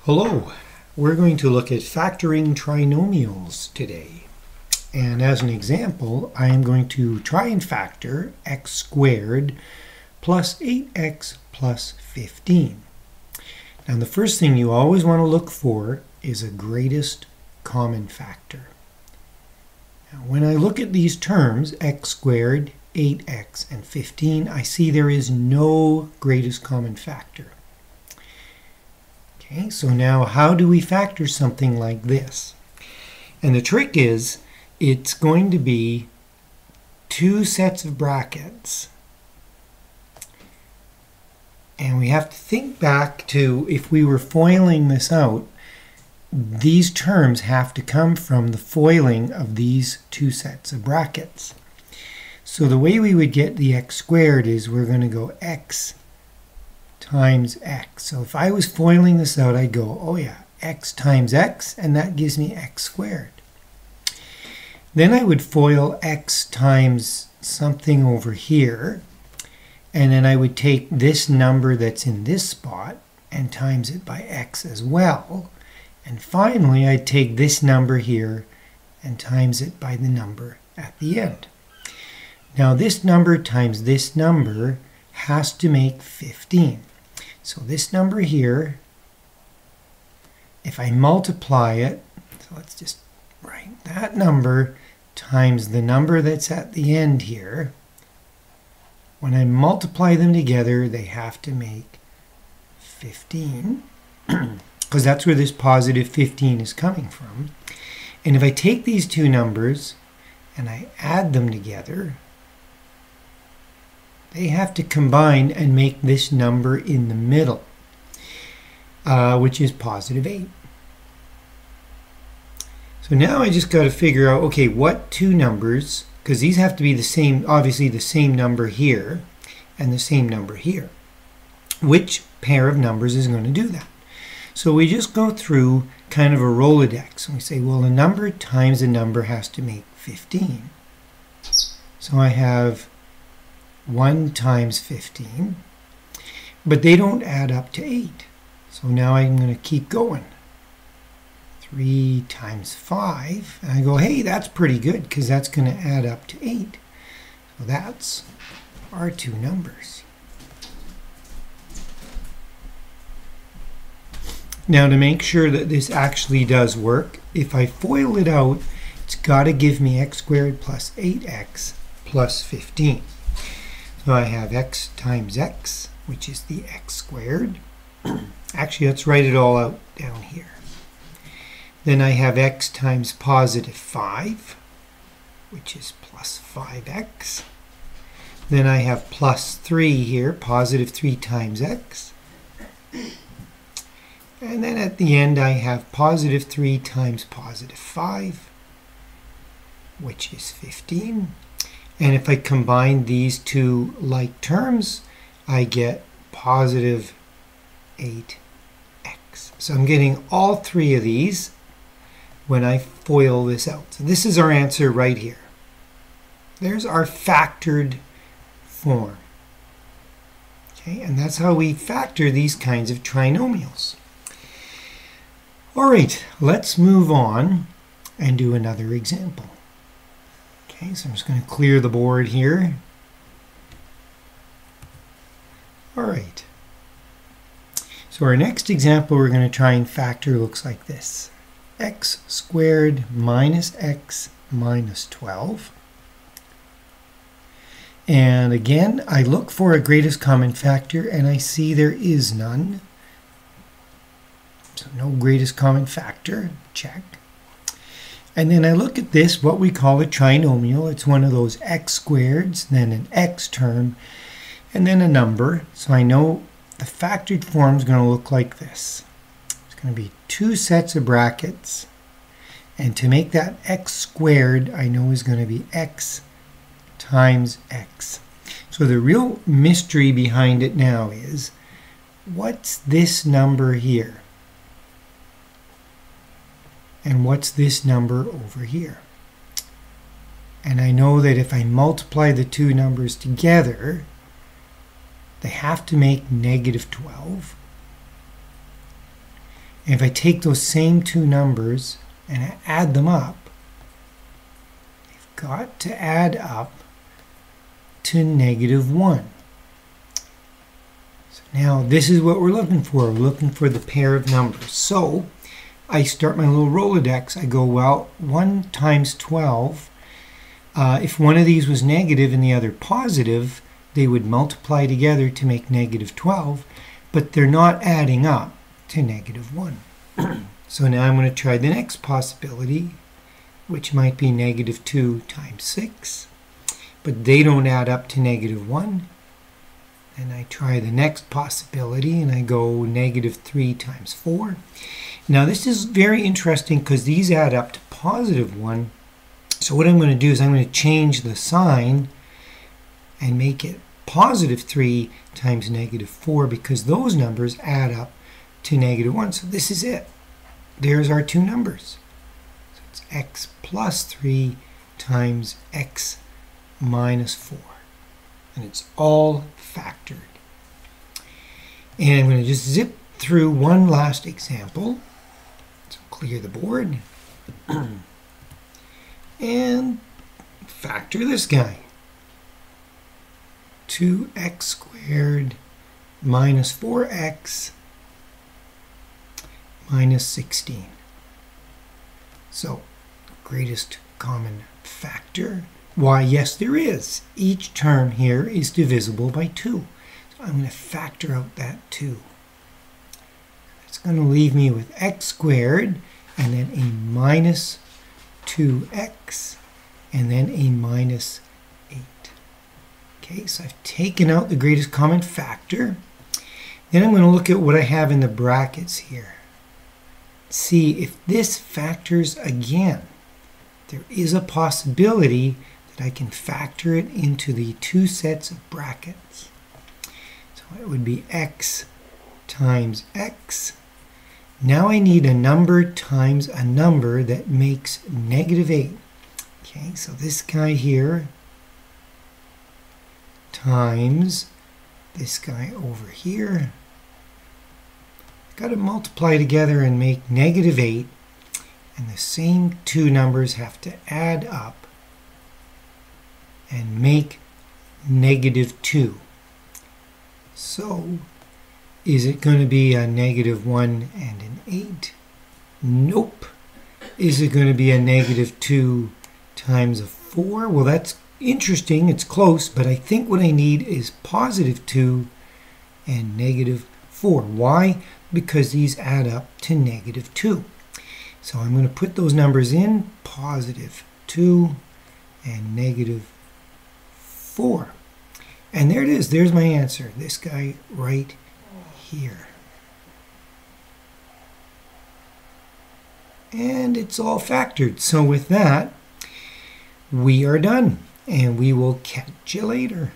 Hello, we're going to look at factoring trinomials today. And as an example, I am going to try and factor x squared plus 8x plus 15. Now the first thing you always want to look for is a greatest common factor. Now when I look at these terms, x squared, 8x, and 15, I see there is no greatest common factor. Okay, so now how do we factor something like this? And the trick is, it's going to be two sets of brackets. And we have to think back to, if we were foiling this out, these terms have to come from the foiling of these two sets of brackets. So the way we would get the x squared is we're going to go x times x. So if I was foiling this out, I'd go, oh yeah, x times x, and that gives me x squared. Then I would foil x times something over here, and then I would take this number that's in this spot and times it by x as well. And finally, I'd take this number here and times it by the number at the end. Now this number times this number has to make 15. So this number here, if I multiply it, so let's just write that number times the number that's at the end here. When I multiply them together, they have to make 15, because that's where this positive 15 is coming from. And if I take these two numbers and I add them together, they have to combine and make this number in the middle, which is positive 8. So now I just got to figure out, okay, what two numbers, because these have to be the same, obviously the same number here and the same number here. Which pair of numbers is going to do that? So we just go through kind of a Rolodex, and we say, well, a number times a number has to make 15. So I have 1 times 15, but they don't add up to 8. So now I'm going to keep going. 3 times 5, and I go, hey, that's pretty good, because that's going to add up to 8. So that's our two numbers. Now to make sure that this actually does work, if I FOIL it out, it's got to give me x squared plus 8x plus 15. So I have x times x, which is the x squared. Actually, let's write it all out down here. Then I have x times positive 5, which is plus 5x. Then I have plus 3 here, positive 3 times x. And then at the end I have positive 3 times positive 5, which is 15. And if I combine these two like terms, I get positive 8x. So I'm getting all three of these when I FOIL this out. So this is our answer right here. There's our factored form. Okay, and that's how we factor these kinds of trinomials. All right, let's move on and do another example. Okay, so I'm just going to clear the board here. All right. So our next example we're going to try and factor looks like this. X squared minus x minus 12. And again, I look for a greatest common factor and I see there is none. So no greatest common factor, check. And then I look at this, what we call a trinomial. It's one of those x squareds, then an x term, and then a number. So I know the factored form is going to look like this. It's going to be two sets of brackets. And to make that x squared, I know is going to be x times x. So the real mystery behind it now is, what's this number here? And what's this number over here? And I know that if I multiply the two numbers together, they have to make negative 12. And if I take those same two numbers and I add them up, they've got to add up to -1. So now this is what we're looking for. We're looking for the pair of numbers. So I start my little Rolodex. I go, well, 1 times 12. If one of these was negative and the other positive, they would multiply together to make -12, but they're not adding up to -1. So now I'm going to try the next possibility, which might be -2 times 6, but they don't add up to -1. And I try the next possibility, and I go -3 times 4. Now this is very interesting because these add up to +1. So what I'm going to do is I'm going to change the sign and make it +3 times -4, because those numbers add up to -1. So this is it. There's our two numbers. So it's x plus 3 times x minus 4. And it's all factored. And I'm going to just zip through one last example. So clear the board. And factor this guy. 2x squared minus 4x minus 16. So, greatest common factor. Why, yes, there is. Each term here is divisible by 2. So I'm going to factor out that 2. That's going to leave me with x squared, and then a minus 2x, and then a minus 8. Okay, so I've taken out the greatest common factor. Then I'm going to look at what I have in the brackets here. See if this factors again. There is a possibility that I can factor it into the two sets of brackets. So it would be x times x. Now I need a number times a number that makes -8. Okay, so this guy here times this guy over here. Got to multiply together and make -8, and the same two numbers have to add up and make -2. So is it going to be a -1 and an 8? Nope. Is it going to be a -2 times a 4? Well, that's interesting. It's close, but I think what I need is +2 and -4. Why? Because these add up to -2. So I'm going to put those numbers in, +2 and -4. And there it is. There's my answer. This guy right here. And it's all factored. So with that, we are done. And we will catch you later.